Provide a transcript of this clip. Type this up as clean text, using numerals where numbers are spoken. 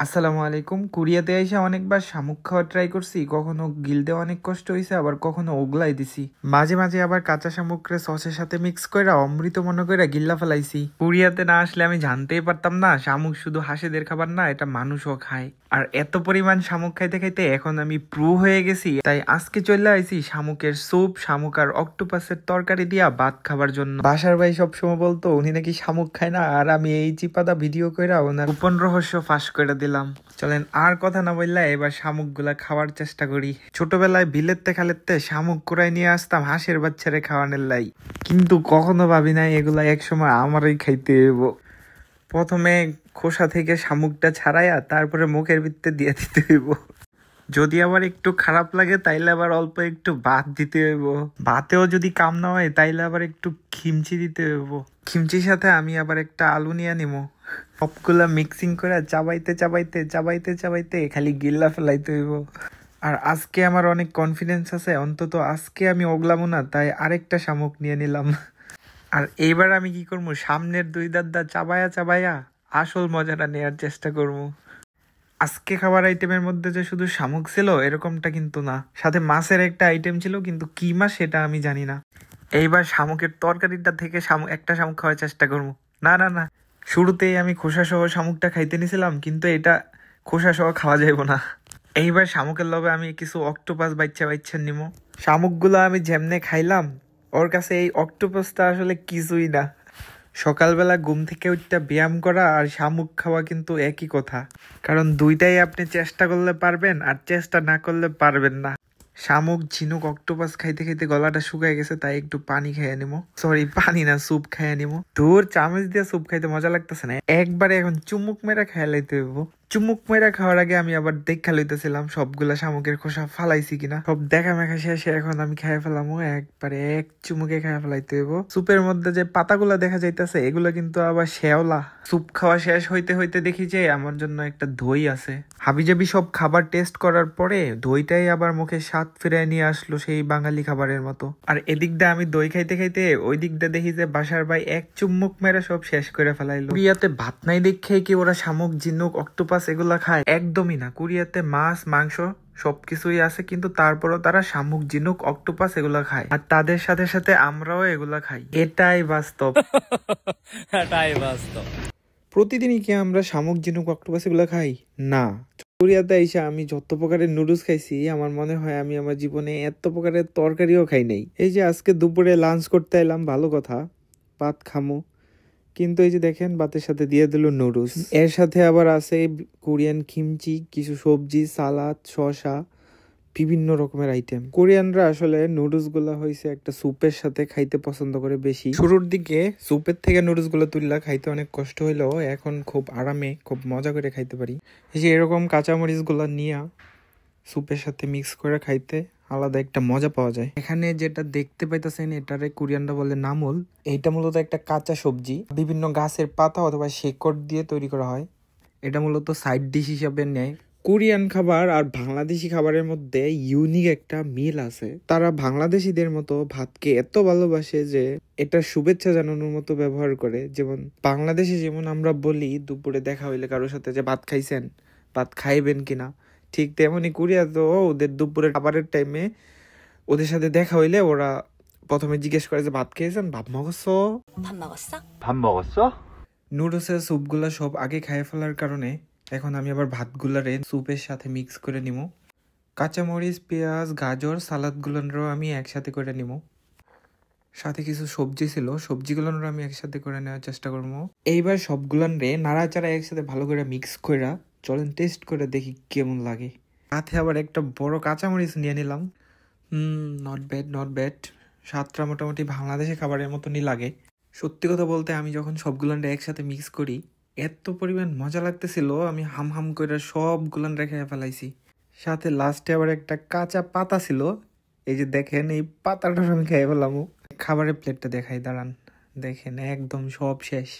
আসসালামু আলাইকুম। কোরিয়াতে আইসা অনেকবার শামুক খাওয়ার ট্রাই করছি, কখনো গিলতে অনেক কষ্ট হয়েছে, আবার কখনো ওগলাই দিছি। মাঝে মাঝে আবার কাঁচা শামুকরে সসের সাথে মিক্স কইরা অমৃত মনে কইরা গিল্লা ফেলাইছি। কোরিয়াতে না আসলে আমি জানতেই পারতাম না শামুক শুধু হাঁসেদের খাবার না, এটা মানুষও খায়। আর এত পরিমাণ শামুক খাইতে খাইতে এখন আমি প্রো হয়ে গেছি। তাই আজকে চলে আইছি শামুকের স্যুপ, শামুক আর অক্টোপাসের তরকারি দিয়া ভাত খাবার জন্য। বাসার ভাই সবসময় বলতো উনি নাকি শামুক খায় না, আর আমি এই চিপাদা ভিডিও কইরা ওনার গোপন রহস্য ফাঁস করে দিলাম। চলেন আর কথা না বললা এবার শামুক গুলা খাওয়ার চেষ্টা করি। ছোটবেলায় বিলেতে খালেতে শামুক কুড়াই নিয়ে আসতাম হাঁসের বাচ্চারে খাওয়ানোর লাই, কিন্তু কখনো ভাবি নাই এগুলা একসময় আমারই খাইতে হইব। প্রথমে খোসা থেকে শামুকটা ছাড়াইয়া তারপরে মুখের ভিতরে দিয়ে দিতে হইব। যদি আবার একটু খারাপ লাগে তাইলে আবার অল্প একটু ভাত দিতে হইব। ভাতেও যদি কাম না হয় তাইলে আবার একটু খিমচি দিতে হইব। খিমচির সাথে আমি আবার একটা আলু নিয়ে নিবো। সবগুলা মিক্সিং করে চাবাইতে চাবাইতে চাবাইতে চাবাইতে খালি গিল্লা ফেলাইতে হইব। আর আজকে আমার অনেক কনফিডেন্স আছে, অন্তত আজকে আমি ওগলামো না, তাই আরেকটা শামুক নিয়ে নিলাম। আর এইবার আমি কি করবো, সামনের দুই দাঁত চাবায়া চাবায়া আসল মজাটা নেয়ার চেষ্টা করবো। আজকে খাবার আইটেমের মধ্যে যে শুধু শামুক ছিল এরকমটা কিন্তু না, সাথে মাছের একটা আইটেম ছিল, কিন্তু কি মাছ সেটা আমি জানি না। এইবার শামুকের তরকারিটা থেকে একটা শামুক খাওয়ার চেষ্টা করবো। না না না, শুরুতেই আমি খোসা সহ শামুকটা খাইতে নিছিলাম, কিন্তু এটা খোসা সহ খাওয়া যাইব না। এইবার শামুকের লবে আমি কিছু অক্টোপাস বাচ্চা বাচ্চা নিবো। শামুকগুলো আমি যেমনে খাইলাম, ওর কাছে এই অক্টোপাসটা আসলে কিছুই না। সকালবেলা ঘুম থেকে উঠতে ব্যায়াম করা আর শামুক খাওয়া কিন্তু একই কথা, কারণ দুইটাই আপনি চেষ্টা করলে পারবেন আর চেষ্টা না করলে পারবেন না। শামুক, ঝিনুক, অক্টোপাস খাইতে খাইতে গলাটা শুকায় গেছে, তাই একটু পানি খেয়ে নিবো। সরি, পানি না, স্যুপ খেয়ে নিবো। তোর চামচ দিয়ে স্যুপ খাইতে মজা লাগতেছে না, একবারে এখন চুমুক মেরা খেয়ে লাইতে হইব। চুমুক মেরা খাওয়ার আগে আমি আবার দেখা লইতেছিলাম সবগুলা শামুকের খোসা ফালাইছি কিনা। সব দেখা মেখা শেষে এখন আমি খেয়ে ফেলামো, একবারে এক চুমুকে খেয়ে ফেলাইতে হইব। স্যুপের মধ্যে যে পাতাগুলা দেখা যাইতেছে এগুলো কিন্তু আবার শেওলা। স্যুপ খাওয়া শেষ হইতে হইতে দেখি যে আমার জন্য একটা দই আছে। হাবিজাবি সব খাবার টেস্ট করার পরে দইটাই আবার মুখে স্বাদ ফিরায় নিয়ে আসলো সেই বাঙালি খাবারের মতো। আর এদিক দিয়ে আমি দই খাইতে খাইতে ওই দিক দিয়ে দেখি যে বাসার ভাই এক চুম্মুক মেরে সব শেষ করে ফেলাইলো। কোরিয়াতে ভাত নাই দেখে কি ওরা শামুক, ঝিনুক, অক্টোপাস এগুলা খায়? একদমই না। কোরিয়াতে মাছ, মাংস সবকিছুই আছে, কিন্তু তারপরও তারা শামুক, ঝিনুক, অক্টোপাস এগুলা খায়, আর তাদের সাথে সাথে আমরাও এগুলা খাই। এটাই বাস্তব। এটাই বাস্তব। প্রতিদিনই কি আমরা শামুক, ঝিনুক, অক্টোপাস এগুলা খাই? না। কোরিয়াতে এসে আমি যত প্রকারের নুডলস খাইছি, আমার মনে হয় আমি আমার জীবনে এত প্রকারের তরকারিও খাই নাই। এই যে আজকে দুপুরে লাঞ্চ করতে এলাম, ভালো কথা, ভাত খামো, কিন্তু এই যে দেখেন ভাতের সাথে দিয়ে দিল নুডলস। এর সাথে আবার আছে কোরিয়ান কিমচি, কিছু সবজি, সালাদ, শসা, বিভিন্ন রকমের আইটেম। কোরিয়ানরা আসলে নুডলস গুলা হয়েছে একটা স্যুপের সাথে খাইতে পছন্দ করে বেশি। শুরুর দিকে স্যুপের থেকে নুডলস গুলো তুললা খাইতে অনেক কষ্ট হইলেও এখন খুব আরামে খুব মজা করে খাইতে পারি। এই যে এরকম কাঁচামরিচ গুলা নিয়ে স্যুপের সাথে মিক্স করে খাইতে আলাদা একটা মজা পাওয়া যায়। এখানে যেটা দেখতে পাইতেছেন এটারে কোরিয়ানরা বলে নামুল। এইটা মূলত একটা কাঁচা সবজি, বিভিন্ন গাছের পাতা অথবা শেকড় দিয়ে তৈরি করা হয়। এটা মূলত সাইড ডিশ হিসাবে নেয়। কোরিয়ান খাবার আর বাংলাদেশি খাবারের মধ্যে ইউনিক একটা মিল আছে। তারা বাংলাদেশিদের মতো ভাতকে এত ভালোবাসে যে এটা শুভেচ্ছা জানানোর মতো ব্যবহার করে। যেমন বাংলাদেশে যেমন আমরা বলি দুপুরে দেখা হইলে কারোর সাথে যে ভাত খাইছেন, ভাত খাইবেন কিনা, ঠিক তেমনি কোরিয়া তো ওদের দুপুরের খাবারের টাইমে ওদের সাথে দেখা হইলে ওরা প্রথমে জিজ্ঞেস করে যে ভাত খেয়েছেন, ভাত মগছো, 밥 먹었어? নুডলসের স্যুপগুলা সব আগে খাইয়ে ফেলার কারণে এখন আমি আবার ভাতগুলারে স্যুপের সাথে মিক্স করে নিব। কাঁচামরিচ, পেঁয়াজ, গাজর, সালাদগুলোরও আমি একসাথে করে নিব। সাথে কিছু সবজি ছিল, সবজিগুলোরও আমি একসাথে করে নেওয়ার চেষ্টা করবো। এইবার সবগুলান রে নাড়াচাড়া একসাথে ভালো করে মিক্স করে চলেন টেস্ট করে দেখি কেমন লাগে। সাথে আবার একটা বড় কাঁচামরিচ নিয়ে নিলাম। Not bad, not bad. স্বাদটা মোটামুটি বাংলাদেশি খাবারের মতনই লাগে। সত্যি কথা বলতে আমি যখন সবগুলানটা একসাথে মিক্স করি এত পরিমাণ মজা লাগতেছিল, আমি হাম হাম করে সবগুলান রেখে ফেলাইছি। সাথে লাস্টে আবার একটা কাঁচা পাতা ছিল, এই যে দেখেন এই পাতাটা আমি খেয়ে ফেলাম। খাবারের প্লেটটা দেখাই, দাঁড়ান, দেখেন একদম সব শেষ।